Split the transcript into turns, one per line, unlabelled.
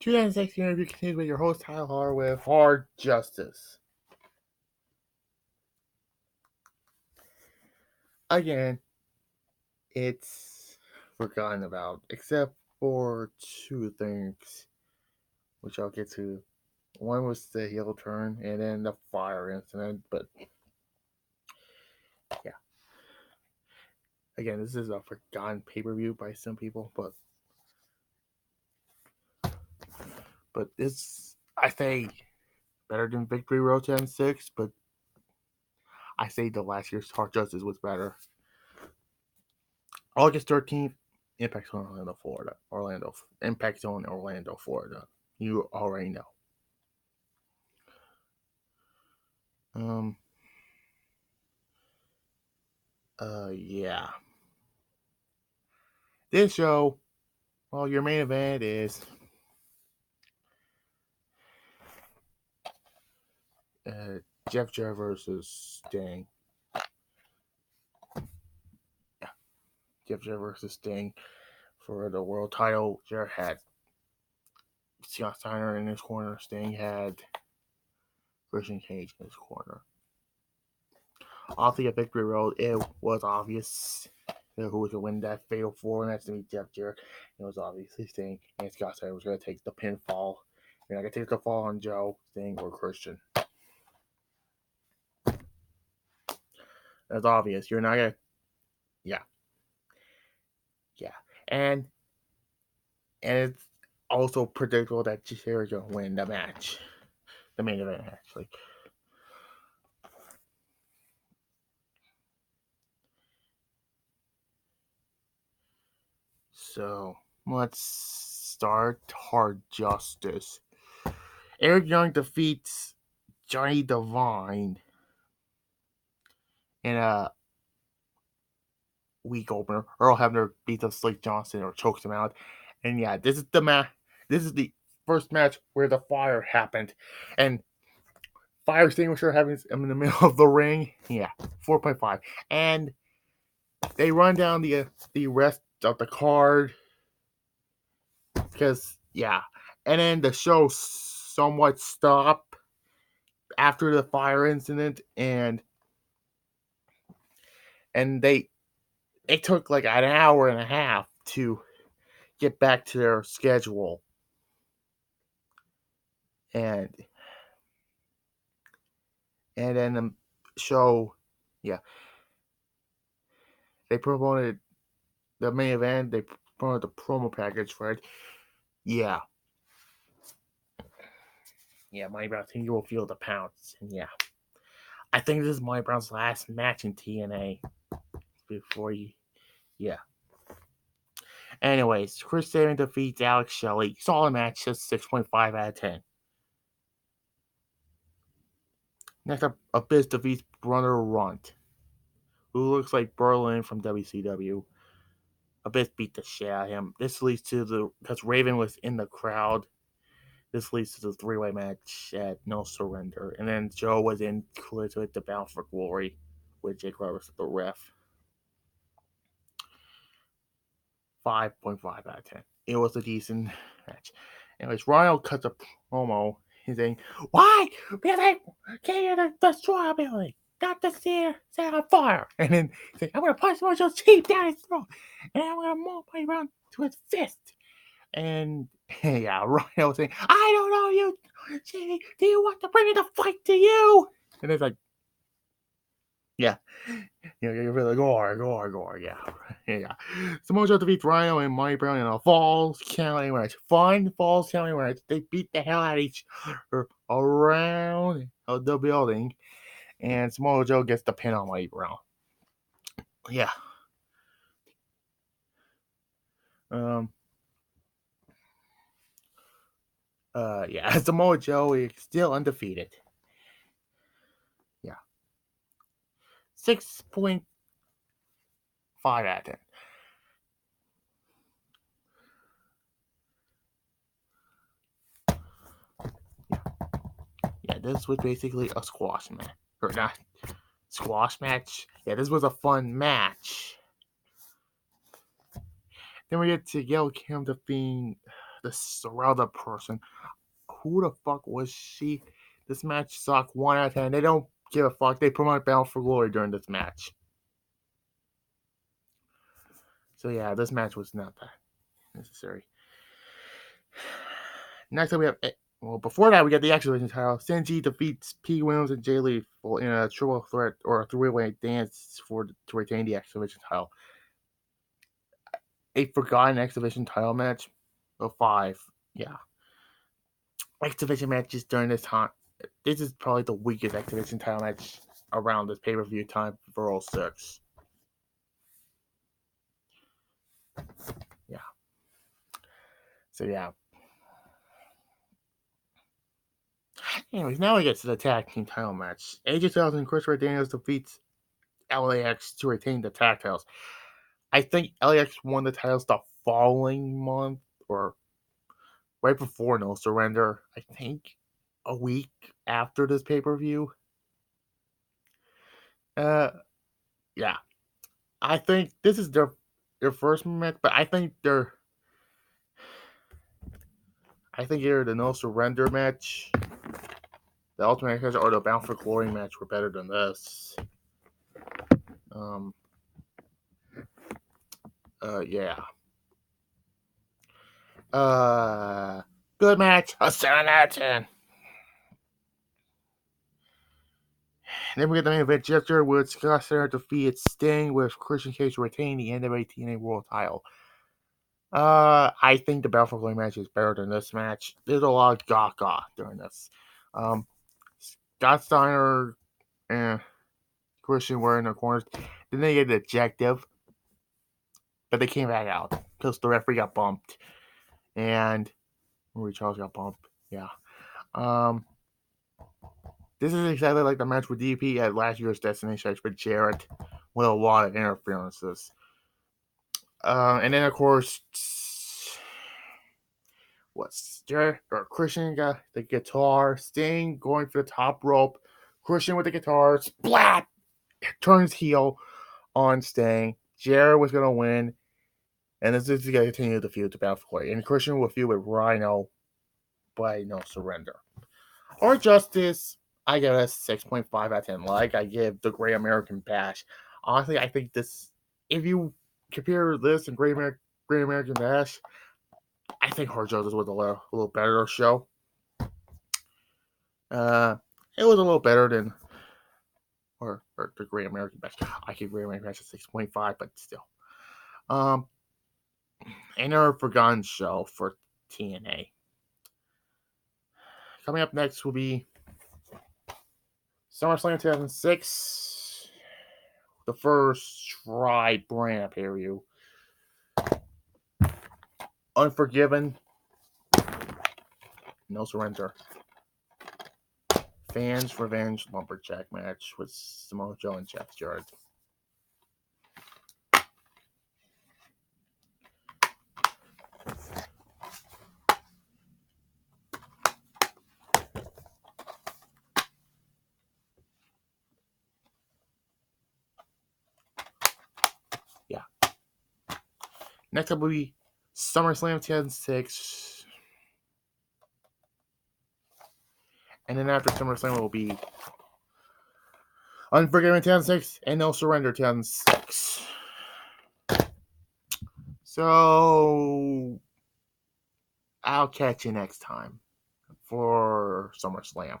2006 interview continues with your host Tyler with Hard Justice. Again, it's forgotten about, except for two things, which I'll get to. One was the heel turn, and then the fire incident. But yeah, again, this is a forgotten pay-per-view by some people, but this, I say, better than Victory Road 10-6, but I say the last year's Hard Justice was better. August 13th, Impact Zone, Orlando, Florida. Impact Zone, Orlando, Florida. You already know. Yeah. This show, well, your main event is Jeff Jarrett versus Sting. Yeah. Jeff Jarrett versus Sting for the world title. Jarrett had Scott Steiner in his corner. Sting had Christian Cage in his corner. Off the Victory Road, it was obvious who was going to win that fatal four match to meet Jeff Jarrett. It was obviously Sting, and Scott Steiner was going to take the pinfall. You're not going to take the fall on Joe, Sting, or Christian. That's obvious. You're not going to. Yeah. And it's also predictable that Jarrett's going to win the match. The main event, actually. So, let's start Hard Justice. Eric Young defeats Johnny Devine in a week opener. Earl Hebner beats up Slick Johnson or chokes him out. And yeah, this is the match. This is the first match where the fire happened. And fire extinguisher happens in the middle of the ring. Yeah, 4.5. And they run down the rest of the card. Because, yeah. And then the show somewhat stopped after the fire incident. And it took like an hour and a half to get back to their schedule. And then the show, yeah, they promoted the main event. They promoted the promo package for it. Yeah, Money Brown, I think you will feel the pounce. And yeah, I think this is Money Brown's last match in TNA before yeah. Anyways, Christain defeats Alex Shelley. Solid match, just 6.5 out of 10. Next up, Abyss defeats Brother Runt, who looks like Berlin from WCW. Abyss beat the shit out of him. This leads to because Raven was in the crowd. This leads to the three-way match at No Surrender. And then Joe was in with the Bound for Glory with Jake Roberts at the ref. 5.5 out of 10. It was a decent match. Anyways, Rhino cuts a promo. He's saying, "Why? Because I can't destroy our building. Not to set on fire." And then he's like, "I'm going to punch Mojo's teeth down his throat. And I'm going to maul my around to his fist." And yeah, Rhino was saying, "I don't know you, Jimmy. Do you want to bring the fight to you?" And it's like, yeah. You're really gore, yeah. Samoa defeats Rhino and Money Brown in a Falls County match. Fun Falls County match. They beat the hell out of each other around the building. And Samoa Joe gets the pin on Money Brown. Yeah. Yeah. Samoa Joe is still undefeated. Yeah. 6.5 out of 10. Yeah, this was basically a squash match. Or not squash match. Yeah, this was a fun match. Then we get to Gail Kim defeating this other person. Who the fuck was she? This match sucked 1 out of 10. They don't give a fuck. They promote Bound for Glory during this match. So yeah, this match was not that necessary. Next up, we have. Well, before that, we got the X Division title. Senji defeats P. Williams and Jay Lethal in a triple threat or a three-way dance to retain the X Division title. A forgotten X Division title match. Oh, 5. Yeah. X Division matches during this time. This is probably the weakest X Division title match around this pay-per-view time for 06. Yeah. So, yeah. Anyways, now we get to the tag team title match. AJ Styles and Chris Daniels defeats LAX to retain the tag titles. I think LAX won the titles the following month or right before No Surrender. I think a week after this pay-per-view. Yeah. I think this is their first match, but I think either the No Surrender match, the Ultimate match, or the Bound for Glory match were better than this. Yeah. Good match. A 7 out of 10. And then we get the main event. Jeff Jarrett with Scott Steiner defeated Sting with Christian Cage to retain the NWA TNA World title. I think the Bound for Glory match is better than this match. There's a lot of gaga during this. Scott Steiner and Christian were in the corners. Then they get the objective, but they came back out because the referee got bumped. And Marie Charles got bumped. Yeah. This is exactly like the match with DP at last year's Destination X with Jarrett with a lot of interferences. And then, of course, Jarrett or Christian got the guitar, Sting going for the top rope, Christian with the guitar, splat, turns heel on Sting. Jarrett was going to win, and this is going to continue the feud to Bound for Glory. And Christian will feud with Rhino by No Surrender. Or Justice, I give it a 6.5 out of 10. Like I give the Great American Bash. Honestly, I think this, if you compare this and Great American Bash, I think Hard Justice was a little better show. It was a little better than or the Great American Bash. I give Great American Bash a 6.5, but still. Another forgotten show for TNA. Coming up next will be SummerSlam 2006. The first try brand pay-per-view. Unforgiven. No Surrender. Fans Revenge Lumberjack match with Samoa Joe and Jeff Jarrett. Yeah. Next up will be SummerSlam 2006. And then after SummerSlam will be Unforgiven 2006 and No Surrender 2006. So I'll catch you next time for SummerSlam.